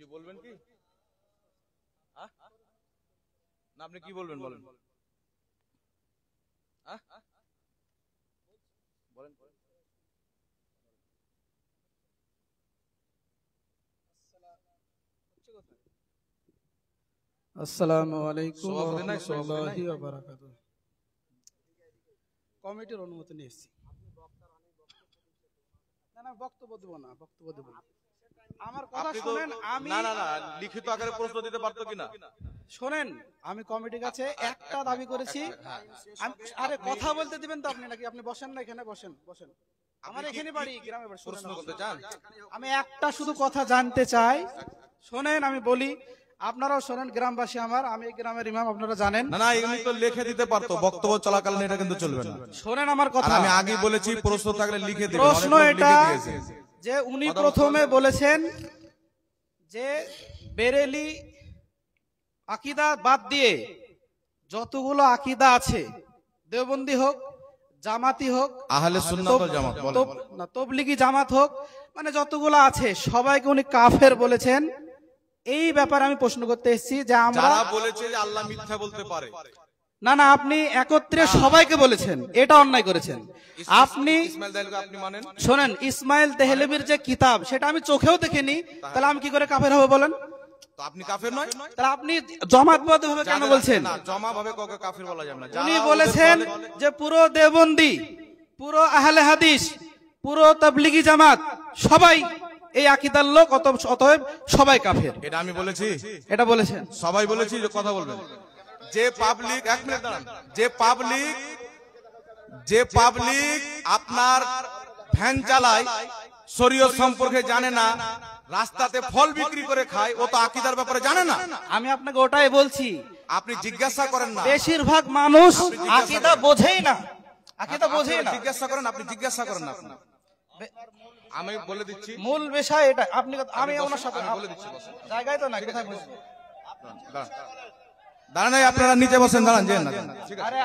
কি বলবেন কি? না আপনি কি বলবেন বলেন। বলেন। আসসালামু আলাইকুম ওয়া রাহমাতুল্লাহি ওয়া বারাকাতুহু। কমিটির অনুমতি নিয়ে এসেছি। না বক্তব্য দেব না, বক্তব্য দেব না। আমার কথা শুনেন। আমি না লিখিত আকারে প্রশ্ন দিতে পারতো কিনা শুনেন। আমি কমিটির কাছে একটা দাবি করেছি। আরে কথা বলতে দিবেন তো আপনি নাকি? আপনি বসেন না, এখানে বসেন। আমার এখানে বাড়ি, গ্রামে বাড়ি। প্রশ্ন করতে চান? আমি একটা শুধু কথা জানতে চাই। শোনেন আমি বলি, আপনারাও শোনেন, গ্রামবাসী আমার। আমি এই গ্রামের ইমাম, আপনারা জানেন। না এমনি তো লিখে দিতে পারতো, বক্তব্য চলাকালীন এটা কিন্তু চলবে না। শোনেন আমার কথা। আমি আগে বলেছি প্রশ্ন থাকলে লিখে দিবেন। প্রশ্ন এটা যে উনি প্রথমে বলেছেন যে বেরেলি আকীদা বাদ দিয়ে যতগুলো আকীদা আছে, দেওবন্দি হোক, জামাতি হোক, আহলে সুন্নাত ওয়াল জামাত বলেন, না তবলিগি জামাত হোক, মানে যতগুলো আছে সবাইকে উনি কাফের বলেছেন। এই ব্যাপারে আমি প্রশ্ন করতে এসেছি যে আমরা যারা বলেছে যে আল্লাহ মিথ্যা বলতে পারে। না আপনি একত্রে সবাইকে বলেছেন, এটা অন্যায় করেছেন আপনি। ইসমাইল দেহলভী আপনি মানেন? শোনেন, ইসমাইল দেহলভীর যে কিতাব সেটা আমি চোখেও দেখিনি, তাহলে আমি কি করে কাফের হব বলেন? তো আপনি কাফের নয়, তাহলে আপনি জমাতবদ্ধ ভাবে কেন বলছেন? না জমা ভাবে কাউকে কাফের বলা যাবে না। উনি বলেছেন যে পুরো দেওবন্দি, পুরো আহলে হাদিস, পুরো তাবলিগি জামাত সবাই এই আকীদার লোক, অতএব সবাই কাফের। এটা আমি বলেছি? এটা বলেছেন সবাই বলেছি যে কথা বলবেন। যে পাবলিক, এক মিনিট দাঁড়ান, যে পাবলিক আপনার ভ্যান চালায়, শরীয়ত সম্পর্কে জানে না, রাস্তাতে ফল বিক্রি করে খায়, ও তো আকীদার ব্যাপারে জানে না। আমি আপনাকে ওটাই বলছি, আপনি জিজ্ঞাসা করেন না। বেশিরভাগ মানুষ আকীদা বোঝেই না, আকীদা বোঝেই না। জিজ্ঞাসা করেন, আপনি জিজ্ঞাসা করেন না। আমি বলে দিচ্ছি মূল বিষয় এটা। আপনি আমি ওনার সাথে বলে দিচ্ছি, জায়গায় তো না, কোথায় বসে দাঁড়ান, আপনারা নিচে বসেন, দাঁড়ান যেন না। আরে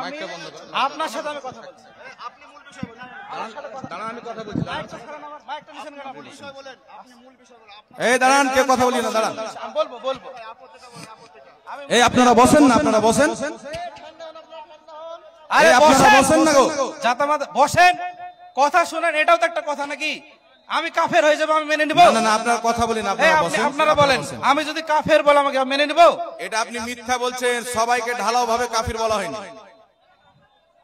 মাইকটা বন্ধ করুন, আপনার সাথে আমি কথা বলছি। আপনি মূল বিষয় বলেন। দাঁড়ান আমি কথা বলছি। মাইকটা নিছেন কেন? আপনি বিষয় বলেন, আপনি মূল বিষয় বলেন। এই দাঁড়ান, কে কথা বলি না, দাঁড়ান। বলবো এই আপনারা বসেন না, আপনারা বসেন। আরে আপনারা বসেন না গো, জাতামাতা বসেন, কথা শুনেন। এটাও তো একটা কথা নাকি? আমি কাফের হয়ে যাবো, আমি মেনে নিব? না আপনার কথা বলেন, আপনারা বলেন, আমি যদি কাফের বলে আমাকে মেনে নিব? এটা আপনি মিথ্যা বলছেন। সবাইকে ঢালাও ভাবে কাফির বলা হয়নি।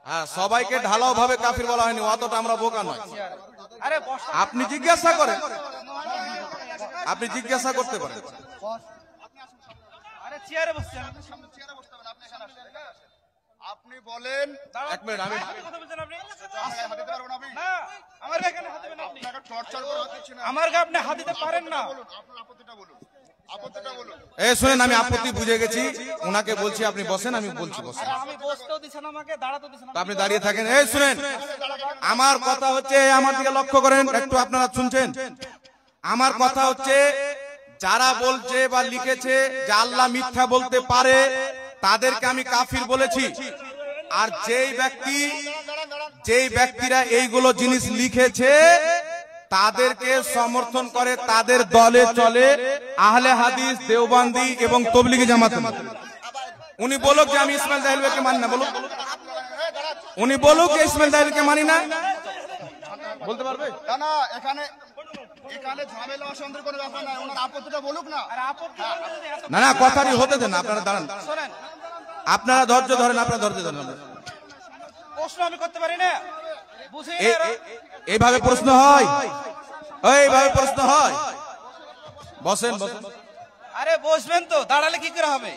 হ্যাঁ, সবাইকে ঢালাও ভাবে কাফির বলা হয়নি, অতটা আমরা বোকা নয়। আরে আপনি জিজ্ঞাসা করেন, আপনি জিজ্ঞাসা করতে পারেন। আরে চেয়ারে বসছেন, আপনি সামনে চেয়ারে বসতে হবে, আপনি এখানে আসেন। আপনি বলেন, এক মিনিট, আমি কথা বলছেন আপনি? হাত দিতে পারবেন আপনি? না, আমার গায়ে কেন হাত দিবেন আপনি? আপনাকে টর্চার করে হাত দিচ্ছেন না। আমার গায়ে আপনি হাত দিতে পারেন না। বলুন, আপনার আপত্তিটা বলুন, আপত্তিটা বলুন। এই শুনেন, আমি আপত্তি বুঝে গেছি, ওনাকে বলছি আপনি বসেন, আমি বলছি বসেন। আমি বসতেও দিছেন আমাকে, দাঁড়াতেও দিছেন না। আপনি দাঁড়িয়ে থাকেন। এই শুনেন, আমার কথা হচ্ছে, আমার দিকে লক্ষ্য করেন একটু, আপনারা শুনছেন? আমার কথা হচ্ছে, যারা বলছে বা লিখেছে যে আল্লাহ মিথ্যা বলতে পারে, তাদেরকে আমি কাফির বলেছি। আর যেই ব্যক্তিরা এইগুলো জিনিস লিখেছে তাদেরকে সমর্থন করে, তাদের দলে চলে আহলে হাদিস, দেওবন্দি এবং তবলিগি জামাত। উনি বলুক যে আমি ইসমাইল দেহলভীকে মানি না, বলুক। উনি বলুক যে ইসমাইল দেহলভীকে মানি না, বলতে পারবে? না এখানে ঝামেলা অশান্তির কোনো ব্যাপার নাই, ওনার আপত্তিটা বলুক না। না কথাটি হতে দেন, আপনারা দাঁড়ান, আপনারা ধৈর্য ধরেন, আপনারা ধৈর্য ধরেন। প্রশ্ন আমি করতে পারি না, বুঝেই না। এইভাবে প্রশ্ন হয়, এইভাবে প্রশ্ন হয়। বসেন বসেন। আরে বসবেন তো, দাঁড়ালে কি করে হবে?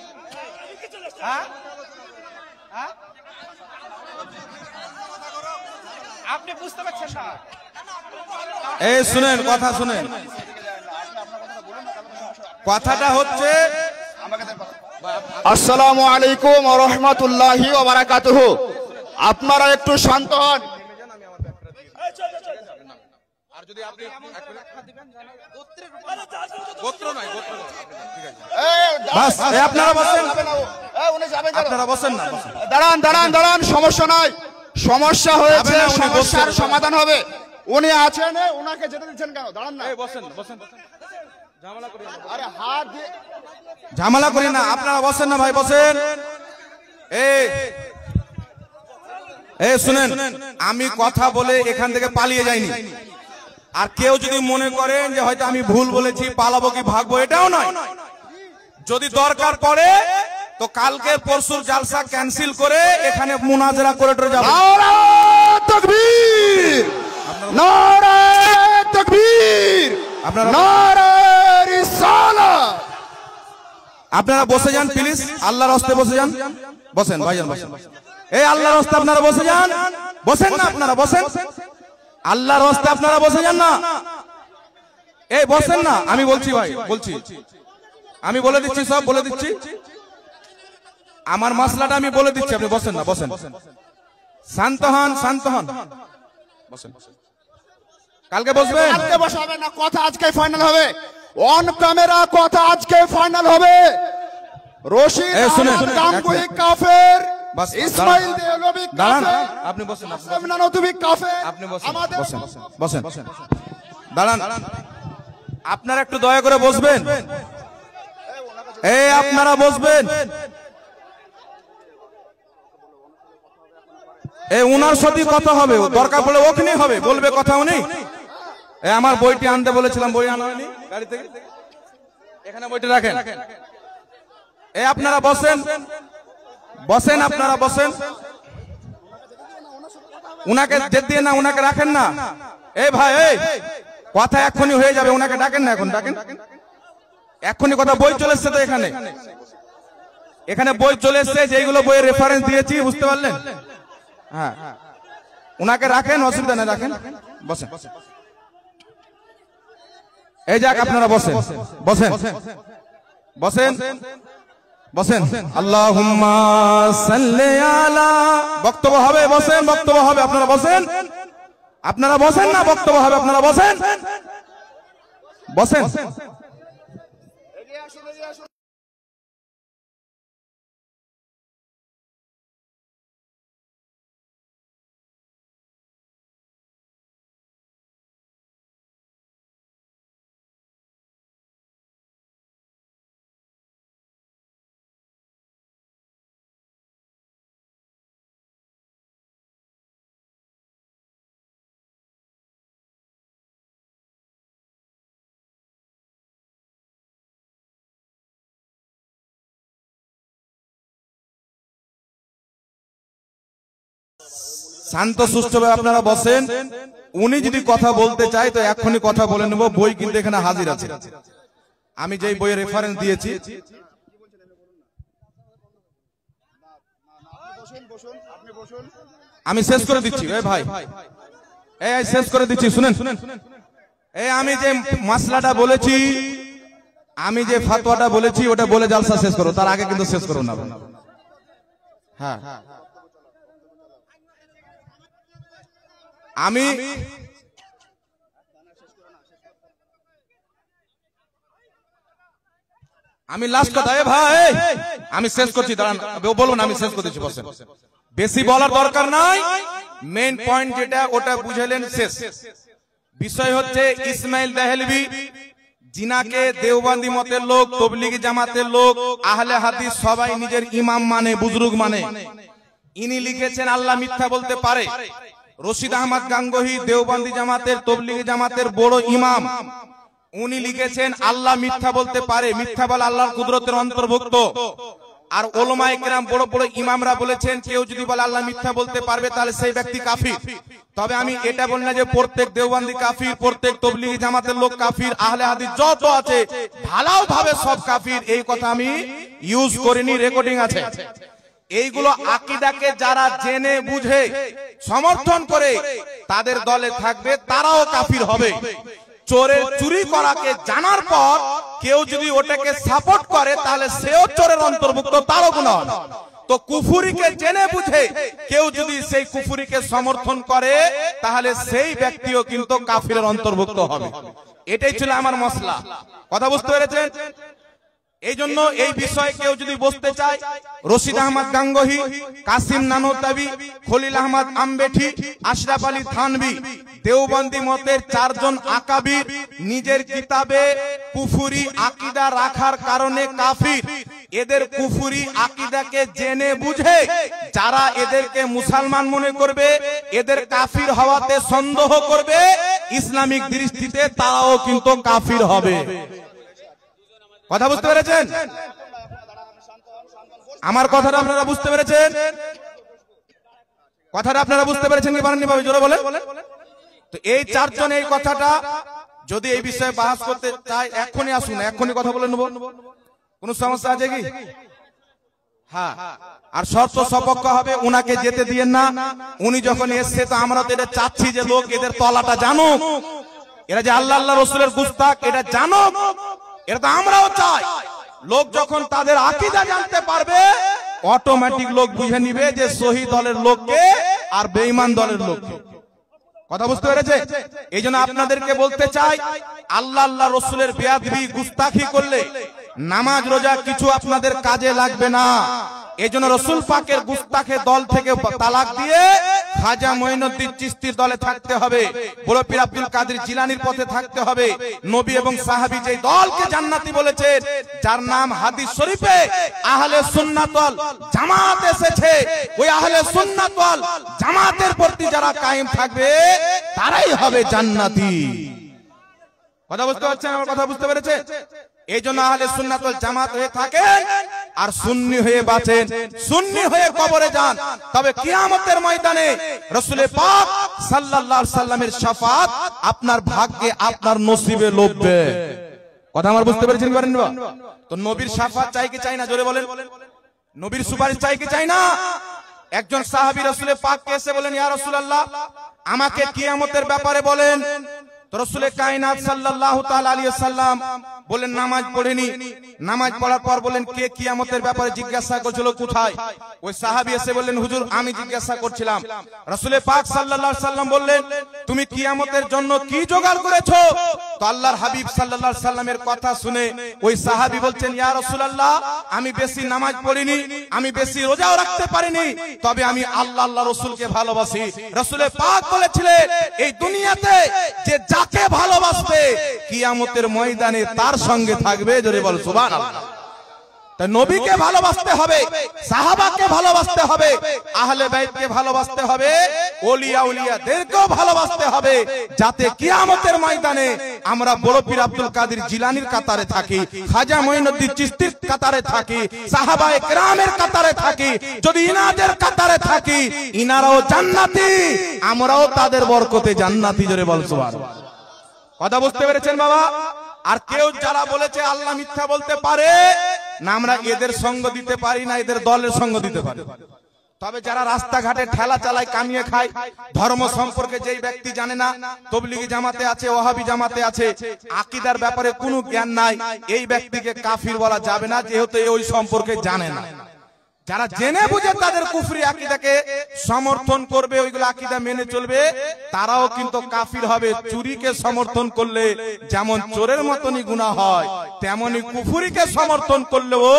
হ্যাঁ, আপনি বুঝতে পারছেন না? এই শুনেন, কথা শুনেন। কথাটা হচ্ছে, আসসালামু আলাইকুম ওয়া রাহমাতুল্লাহি ওয়া বারাকাতুহু। আপনারা একটু শান্ত হন। আর যদি আপনি গোত্র নয়, গোত্র নয়, ঠিক আছে, বাস আপনারা বসেন, আপনারা বসেন না। দাঁড়ান, সমস্যা নাই, সমস্যা হয়েছে, সমস্যার সমাধান হবে। উনি আছেন, ওনাকে যেতে দিচ্ছেন কেন? দাঁড়ান না, বসেন বসেন। আরে হাত দিয়ে ঝামেলা করি না, আপনারা বসেন না ভাই, বসেন। এই শুনেন, আমি কথা বলে এখান থেকে পালিয়ে যাইনি। আর কেউ যদি মনে করেন যে হয়তো আমি ভুল বলেছি, পালাবো কি ভাগবো, এটাও নয়। যদি দরকার পড়ে তো কালকে পরশুর জালসা ক্যান্সেল করে এখানে মুনাজারা করে যাব। নারায়ে তাকবীর, নারায়ে তাকবীর, নারায়ে রিসালাত। আপনারা বসে যান প্লিজ, আল্লাহর রাস্তায় বসে যান। বসেন ভাইজান, বসেন। এই আল্লাহর রাস্তায় আপনারা বসে যান, বসেন না, আপনারা বসেন। আল্লাহর রাস্তায় আপনারা বসে যান না, এই বসেন না। আমি বলছি ভাই, বলছি, আমি বলে দিচ্ছি, সব বলে দিচ্ছি, আমার মাসলাটা আমি বলে দিচ্ছি, আপনি বসেন না, বসেন। শান্ত হন, শান্ত হন, বসেন। কালকে বসবেন, কালকে বসাবে না, কথা আজকে ফাইনাল হবে। অন ক্যামেরা কথা আজকে ফাইনাল হবে। রশিদ আহমদ গাঙ্গুহি কাফের, ইসমাইল দেওলভি দাঁড়ান, কাফের, আপনি বসেন, সামনা নতুবি কাফের। আপনি বসেন, বসেন, বসেন, দাঁড়ান। আপনারা একটু দয়া করে বসবেন, এই আপনারা বসবেন। এই উনার সাথে কথা হবে, দরকার পড়লে ওখানে হবে, বলবে কথা উনি। এই আমার বইটি আনতে বলেছিলাম, বই আনা হয়নি গাড়ি থেকে, এখানে বইটি রাখেন। এই আপনারা বসেন, বসেন, আপনারা বসেন। উনাকে যেতে দিয়ে না, উনাকে রাখেন না। এই ভাই, এই কথা এক্ষুনি হয়ে যাবে, উনাকে ডাকেন না, এখন ডাকেন এক্ষুনি কথা। বই চলে এসছে তো এখানে, এখানে বই চলে এসছে, যেগুলো বইয়ের রেফারেন্স দিয়েছি, বুঝতে পারলেন? হ্যাঁ, উনাকে রাখেন, অসুবিধা নেই, রাখেন, বসেন। এই যাক, আপনারা বসেন, বসেন, বসেন, বসেন। আল্লাহুম্মা সাল্লি আলা, বক্তব্য হবে, বসেন, বক্তব্য হবে, আপনারা বসেন, আপনারা বসেন না, বক্তব্য হবে, আপনারা বসেন, বসেন। শান্ত সুষ্ঠুভাবে আপনারা বসেন। উনি যদি কথা বলতে চায় তো এক্ষুনি কথা বলে নেব, বই কিন্তু এখানে হাজির আছে। আমি যেই বইয়ের রেফারেন্স দিয়েছি, আমি শেষ করে দিচ্ছি। এই ভাই, এই শেষ করে দিচ্ছি, শুনেন। এই আমি যে মাসলাটা বলেছি, আমি যে ফাতোয়াটা বলেছি, ওটা বলে জালসা শেষ করো, তার আগে কিন্তু শেষ করো না। হ্যাঁ, আমি লাস্ট কথা, এ ভাই আমি শেষ করছি, দাঁড়ান, বলুন, আমি শেষ করতেছি, বসেন। বেশি বলার দরকার নাই, মেইন পয়েন্ট যেটা ওটা বুঝালেন, শেষ। বিষয় হচ্ছে ইসমাইল দেহলভি, জিনাকে দেওবন্দি মতের লোক, তবলিগি জামাতের লোক, আহলে হাদিস সবাই নিজের ইমাম মানে, বুজুর্গ মানে। ইনি লিখেছেন আল্লাহ মিথ্যা বলতে পারে। রশিদ আহমদ গাঙ্গুহি দেওবন্দি জামাতের, তবলিগি জামাতের বড় ইমাম, উনি লিখেছেন আল্লাহ মিথ্যা বলতে পারে, মিথ্যা বলা আল্লাহর কুদরতের অন্তর্ভুক্ত। আর ওলামায়ে কেরাম, বড় বড় ইমামরা বলেছেন কেউ যদি বলে আল্লাহ মিথ্যা বলতে পারবে তাহলে সেই ব্যক্তি কাফির। তবে আমি এটা বলি না যে প্রত্যেক দেওবন্দি কাফির, প্রত্যেক তবলিগি জামাতের লোক কাফির, আহলে হাদিস যত আছে ঢালাও ভাবে সব কাফির, এই কথা আমি ইউজ করিনি, রেকর্ডিং আছে। এইগুলো আকীদাকে যারা জেনে বুঝে সমর্থন করে তাদের দলে থাকবে, তারাও কাফির হবে। চোরের চুরি করাকে জানার পর কেউ যদি ওটাকে সাপোর্ট করে তাহলে সেও চোরের অন্তর্ভুক্ত, তারও গুনাহ হবে। তো কুফুরিকে জেনে বুঝে কেউ যদি সেই কুফুরিকে সমর্থন করে তাহলে সেই ব্যক্তিও কিন্তু কাফিরের অন্তর্ভুক্ত হবে। এটাই ছিল আমার মসলা, কথা বুঝতে পেরেছেন? এই জন্য এই বিষয়ে কেউ যদি বসতে চায়, রশিদ আহমদ গাঙ্গোহী, কাসিম নানোতাবি, খলিল আহমদ আম্বেঠি, আশরাফ আলী থানভী, দেওবন্দি মতের 4 জন আকাবির নিজের কিতাবে কুফরি আকীদা রাখার কারণে কাফির। এদের কুফরি আকীদাকে জেনে বুঝে যারা এদেরকে মুসলমান মনে করবে, এদের কাফির হওয়াতে সন্দেহ করবে, ইসলামিক দৃষ্টিতে তারাও কিন্তু কাফির হবে। কথা বুঝতে পেরেছেন? আমার কথাটা আপনারা বুঝতে পেরেছেন? কথাটা আপনারা বুঝতে পেরেছেন কি পারেননি ভাবে জোরে বলে? তো এই 4 জন এই কথাটা যদি এই বিষয়ে বাহাস করতে চায় এখনই আসুন, এখনই কথা বলে নেব। কোন সমস্যা আছে কি? হ্যাঁ, আর শর্ত সপক্ষ হবে, উনাকে যেতে দিয়েন না। উনি যখন এসছে তো আমরা তো এটা চাচ্ছি যে লোক এদের তলাটা জানুক, এরা যে আল্লাহ আল্লাহ রসুলের গুস্তাখ এটা জানুক, এটা তো আমরাও চাই। লোক যখন তাদের আকীদা জানতে পারবে অটোমেটিক লোক বুঝে নিবে যে সহি দলের লোককে আর বেঈমান দলের লোককে। কথা বুঝতে পেরেছে? এই জন্য আপনাদেরকে বলতে চাই, আল্লাহ আল্লাহ রসুলের বেয়াদবি গুস্তাখি করলে নামাজ রোজা কিছু আপনাদের কাজে লাগবে না। এই জন্য রসুল পাকের গুস্তাখে দল থেকে তালাক দিয়ে খাজা মঈনুদ্দিন চিশতির দলে থাকতে হবে, বড় পীর আব্দুল কাদের জিলানীর পথে থাকতে হবে। নবী এবং সাহাবী যে দলকে জান্নাতি বলেছেন, যার নাম হাদিস শরীফে আহলে সুন্নাত ওয়াল জামাত এসেছে, ওই আহলে সুন্নাত ওয়াল জামাতের প্রতি যারা কায়েম থাকবে তারাই হবে জান্নাতি। কথা বুঝতে পারছেন? আমার কথা বুঝতে পেরেছে? এই জন্য আহলে সুন্নাত ওয়াল জামাত হয়ে থাকেন আর সুন্নি হয়ে বাঁচেন, সুন্নি হয়ে কবরে যান, তবে কিয়ামতের ময়দানে রাসূল পাক সাল্লাল্লাহু আলাইহি সাল্লামের শাফাত আপনার ভাগ্যে আপনার নসিবে লববে। কথা আমার বুঝতে পেরেছেন কি পারেন না? তো নবীর শাফাত চাই কি চাই না জোরে বলেন? নবীর সুপারিশ চাই কি চাই না? একজন সাহাবী রাসূল পাককে এসে বলেন, ইয়া রাসূলুল্লাহ আমাকে কিয়ামতের ব্যাপারে বলেন। তো রাসূল কায়নাত সাল্লাল্লাহু তাআলা আলাইহি ওয়াসাল্লাম বলেন নামাজ পড়েনি। নামাজ পড়ার পর বলেন কে কিয়ামতের ব্যাপারে জিজ্ঞাসা করছিল কোথায়? ওই সাহাবী এসে বললেন হুজুর আমি জিজ্ঞাসা করছিলাম। রাসূল পাক সাল্লাল্লাহু আলাইহি সাল্লাম বললেন তুমি কিয়ামতের জন্য কি জোগাড় করেছো? তো আল্লাহর হাবিব সাল্লাল্লাহু আলাইহি সাল্লামের কথা শুনে ওই সাহাবী বলছেন, ইয়া রাসূলুল্লাহ আমি বেশি নামাজ পড়িনি, আমি বেশি রোজাও রাখতে পারিনি, তবে আমি আল্লাহ আল্লাহ রাসূলকে ভালোবাসি। রাসূল পাক বলেছিলেন এই দুনিয়াতে যে যাকে ভালোবাসবে কিয়ামতের ময়দানে তার সঙ্গে থাকবে। জোরে বল সুবহানাল্লাহ। তাই নবীকে ভালোবাসতে হবে, সাহাবাকে ভালোবাসতে হবে, আহলে বাইতকে ভালোবাসতে হবে, ওলিয়া উলিয়াদেরকেও ভালোবাসতে হবে, যাতে কিয়ামতের ময়দানে আমরা বড় পীর আব্দুল কাদের জিলানীর কাতারে থাকি, খাজা মঈনুদ্দিন চিশতির কাতারে থাকি, সাহাবায়ে কেরামের কাতারে থাকি। যদি ইনাদের কাতারে থাকি ইনারাও জান্নাতি, আমরাও তাদের বরকতে জান্নাতি। জোরে বল সুবহানাল্লাহ। কথা বুঝতে পেরেছেন বাবা? আর কেউ যারা বলেছে আল্লাহ মিথ্যা বলতে পারে না, আমরা এদের সঙ্গ দিতে পারি না, এদের দলের সঙ্গ দিতে পারি। তবে যারা রাস্তাঘাটে ঠেলা চালায়, কামিয়ে খায়, ধর্ম সম্পর্কে যেই ব্যক্তি জানে না, তবলিগি জামাতে আছে, ওয়াহাবি জামাতে আছে, আকীদার ব্যাপারে কোনো জ্ঞান নাই, এই ব্যক্তিকে কাফির বলা যাবে না, যেহেতু ওই সম্পর্কে জানে না। যারা জেনে বুঝে তাদের কুফরি আকীদাকে সমর্থন করবে, ওইগুলো আকীদা মেনে চলবে, তারাও কিন্তু কাফির হবে। চুরিকে সমর্থন করলে যেমন চোরের মতনই গুনাহ হয়, তেমনি কুফরিকে সমর্থন করলেও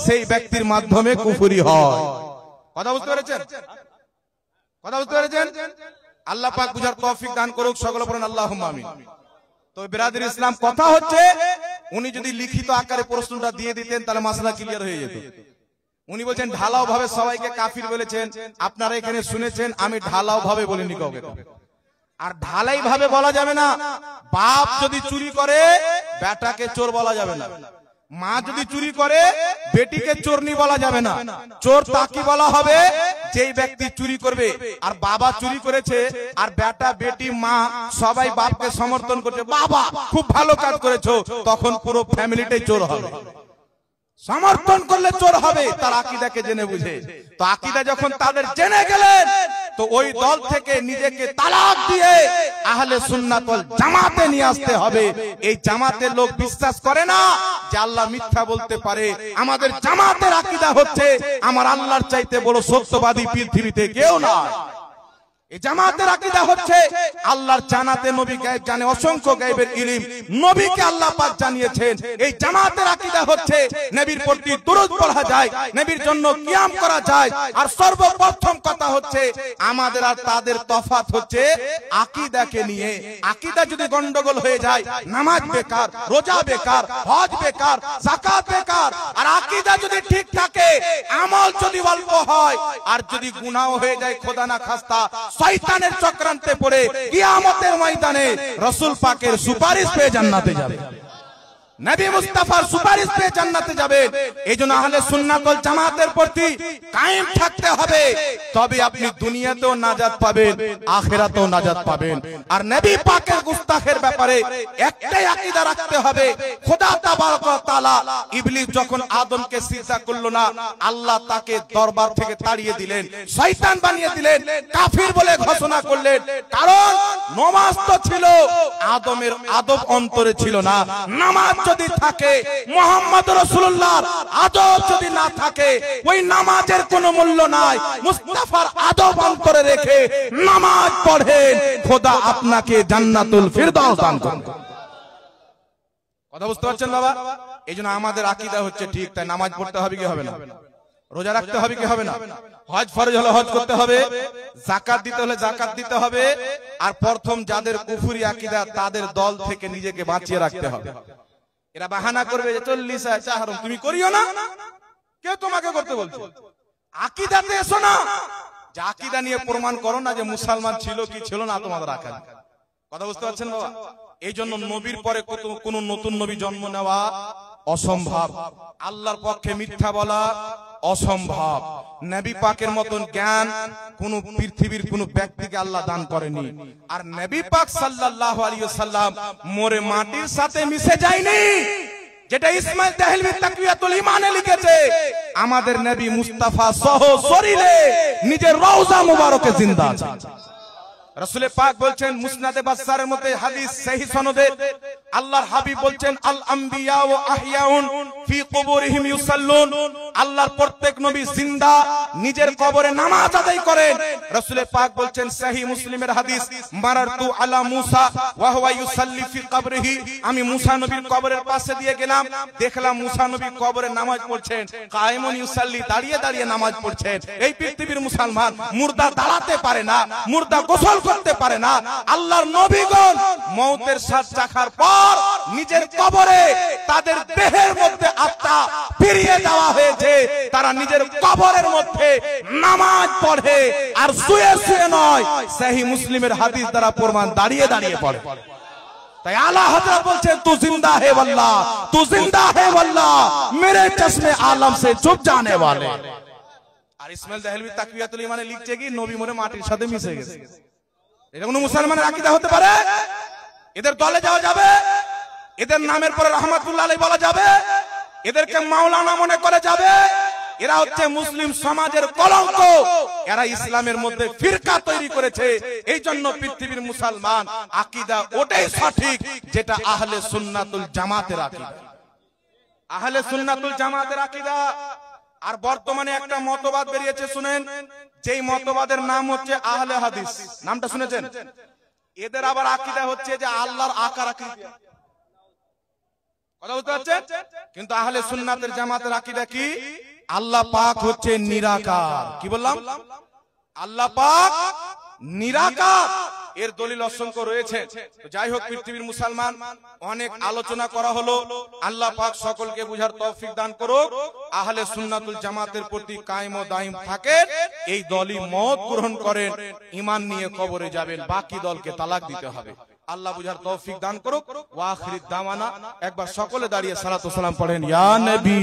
সেই ব্যক্তির মাধ্যমে কুফরি হয়। কথা বুঝতে পেরেছেন? কথা বুঝতে পেরেছেন? আল্লাহ পাক বুঝার তৌফিক দান করুক, সকলে পড়েন আল্লাহুম্মা আমিন। তো বিরাদর ইসলাম কথা হচ্ছে, উনি যদি লিখিত আকারে প্রশ্নটা দিয়ে দিতেন তাহলে মাসলা ক্লিয়ার হয়ে যেত। উনি বলছেন ঢালাও ভাবে সবাইকে কাফির বলেছেন, আপনারা এখানে শুনেছেন, আমি ঢালাও ভাবে বলিনি কাউকে। আর ঢালাই ভাবে বলা যাবে না। বাপ যদি চুরি করে বেটাকে চোর বলা যাবে না, মা যদি চুরি করে বেটিকে চোরনি বলা যাবে না। চোর তাকে বলা হবে যেই ব্যক্তি চুরি করবে। আর বাবা চুরি করেছে আর বেটা বেটি মা সবাই বাপকে সমর্থন করছে, বাবা খুব ভালো কাজ করেছো, তখন পুরো ফ্যামিলিটাই চোর হবে। সমর্থন করলে চোর হবে তার আকীদাকে জেনে বুঝে। তো আকীদা যখন তাদের জেনে গেলেন, তো ওই দল থেকে নিজেকে তালাক দিয়ে আহলে সুন্নাত ওয়াল জামাতে নিয়ে আসতে হবে। এই জামাতের লোক বিশ্বাস করে না যে আল্লাহ মিথ্যা বলতে পারে। আমাদের জামাতের আকীদা হচ্ছে আমার আল্লাহর চাইতে বড় সত্যবাদী পৃথিবীতে কেউ নয়। এই জামাতের আকীদা হচ্ছে আল্লাহর জানাতে নবী গায়েব জানে, অসংখ্য গায়েবের ইলম নবীকে আল্লাহ পাক জানিয়েছেন। এই জামাতের আকীদা হচ্ছে নবীর প্রতি দুরূদ পড়া যায়, নবীর জন্য কিয়াম করা যায়। আর সর্বপ্রথম কথা হচ্ছে আমাদের আর তাদের তফাৎ হচ্ছে আকীদাকে নিয়ে। আকীদা যদি গন্ডগোল হয়ে যায়, নামাজ বেকার, রোজা বেকার, হজ বেকার, যাকাত বেকার। আর আকীদা যদি ঠিক থাকে, আমল যদি অল্প হয়, আর যদি গুনাহ হয়ে যায় খোদা না খাস্তা, শয়তানের চক্রান্তে পড়ে কিয়ামতের ময়দানে রাসূল পাকের সুপারিশ পেয়ে জান্নাতে যাবে, নবী মুস্তাফার সুপারিশ পেয়ে জান্নাতে যাবে। এইজন্য আহলে সুন্নাত ওয়াল জামাতের প্রতি কায়েম থাকতে হবে, তবে আপনি দুনিয়াতেও নাজাত পাবেন, আখিরাতেও নাজাত পাবেন। আর নবী পাকের গুস্তাখের ব্যাপারে একটাই আকীদা রাখতে হবে, খোদা তাবারক ওয়া তাআলা ইবলিস যখন আদমকে সিজদা করলো না, আল্লাহ তাকে দরবার থেকে তাড়িয়ে দিলেন, শয়তান বানিয়ে দিলেন, কাফির বলে ঘোষণা করলেন। কারণ নামাজ তো ছিল, আদমের আদব অন্তরে ছিল না। নামাজ যদি থাকে, মুহাম্মদ রাসূলুল্লাহর আদব যদি না থাকে, ওই নামাজের কোনো মূল্য নাই। মুস্তাফার আদব অন্তরে রেখে নামাজ পড়েন, খোদা আপনাকে জান্নাতুল ফিরদাউস দান করবে। কথা বুঝতে পারছেন বাবা? এইজন্য আমাদের আকীদা হচ্ছে ঠিক, তাই নামাজ পড়তে হবে কি হবে না, রোজা রাখতে হবে কি হবে না, হজ ফরজ হলে হজ করতে হবে, যাকাত দিতে হলে যাকাত দিতে হবে। আর প্রথম যাদের কুফরি আকীদা, তাদের দল থেকে নিজেকে বাঁচিয়ে রাখতে হবে। এরা বাহানা করবে যে 40 আছে হারাম, তুমি করিও না, কে তোমাকে করতে বলছে? আকীদাতে এসো না, যে আকীদা নিয়ে প্রমাণ করো না যে মুসলমান ছিল কি ছিল না তোমাদের আকীদা। কথা বুঝতে পারছেন বাবা? এই জন্য নবীর পরে কোন নতুন নবী জন্ম নেওয়া অসম্ভব, আল্লাহর পক্ষে মিথ্যা বলা অসম্ভব। নবী পাকের মতন জ্ঞান কোন পৃথিবীর কোন ব্যক্তিকে আল্লাহ দান করেনি। আর নবী পাক সাল্লাল্লাহু আলাইহি ওয়াসাল্লাম মরে মাটির সাথে মিশে যায়নি, যেটা ইসমাইল দেহলভী তাকওয়াতুল ঈমানে লিখেছে। আমাদের নবী মুস্তাফা সহ শরীরে নিজের রওজা মুবারকে জিন্দা আছে। রাসূল পাক বলছেন, মুসনাদে বাসসারের মধ্যে হাদিস সহিহ সনদে, আল্লাহর হাবিব বলছেন, আল আম্বিয়া ওয়া আহইয়াউন ফি কুবুরিহিম ইউসাল্লুন। আল্লাহর প্রত্যেক নবী জিন্দা, নিজের কবরে নামাজ আদায় করেন। রাসূল পাক বলছেন, সহিহ মুসলিমের হাদিস, মারারতু আলা মুসা ওয়া হুয়া ইউসাল্লি ফি কবরিহি। আমি মুসা নবীর কবরের পাশে দিয়ে গেলাম, দেখলাম মুসা নবী কবরে নামাজ পড়ছেন, কায়েমুন ইউসাল্লি, দাঁড়িয়ে দাঁড়িয়ে নামাজ পড়ছেন। এই পৃথিবীর মুসলমান মুর্দা দাঁড়াতে পারে না, মুর্দা গোসল করতে পারে না। আল্লাহর নবীগণ মওতের স্বাদ চাখার পর নিজের কবরে তাদের দেহের মধ্যে আত্মা ফিরিয়ে দেওয়া হয়েছে, তারা নিজের কবরের মধ্যে নামাজ পড়ে, আর শুয়ে শুয়ে নয়। সহিহ মুসলিমের হাদিস দ্বারা প্রমাণ, দাঁড়িয়ে দাঁড়িয়ে পড়ে। তাই আলা হযরত বলছেন, তু জিন্দা হে ওয়াল্লাহ, তু জিন্দা হে ওয়াল্লাহ, মেরে চশমে আলম সে চুপ জানে वाले। আর ইসমাইল দেহলভী তাকওয়াতুল ঈমানে লিখছে কি, নবী মরে মাটির সাথে মিশে গেছে। এটা কোন মুসলমানের আকীদা হতে পারে? এদের দলে যাওয়া যাবে? এদের নামের পরে রহমাতুল্লাহ আলাইহি বলা যাবে? এদেরকে মাওলানা মনে করে যাবে? এরা হচ্ছে মুসলিম সমাজের কলঙ্ক। এরা ইসলামের মধ্যে ফিরকা তৈরি করেছে। এই জন্য পৃথিবীর মুসলমান আকীদা ওটাই সঠিক যেটা আহলে সুন্নাতুল জামাতের আকীদা, আহলে সুন্নাতুল জামাতের আকীদা। আর বর্তমানে একটা মতবাদ বেরিয়েছে, শুনেন, যেই মতবাদের নাম হচ্ছে আহলে হাদিস। নামটা শুনেছেন? এদের আবার আকীদা হচ্ছে যে আল্লাহর আকার আকীদা। কথা বুঝতে পারছেন? কিন্তু আহলে সুন্নাতের জামাতের আকীদা কি? আল্লাহ পাক হচ্ছে নিরাকার। কি বললাম? আল্লাহ পাক নিরাকার। এর দলিল অসংখ্য রয়েছে। যাই হোক, পৃথিবীর মুসলমান অনেক আলোচনা করা হলো। আল্লাহ পাক সকলকে বুঝার তৌফিক দান করুক। আহলে সুন্নাতুল জামাতের প্রতি কায়েম ও দাইম থাকেন, এই দলই মত গ্রহণ করেন, ঈমান নিয়ে কবরে যাবেন, বাকি দলকে তালাক দিতে হবে। আল্লাহ বুঝার তৌফিক দান করুক। ওয়া আখিরুদ দাওয়ানা, একবার সকলে দাঁড়িয়ে সালাত ও সালাম পড়েন, ইয়া নবী।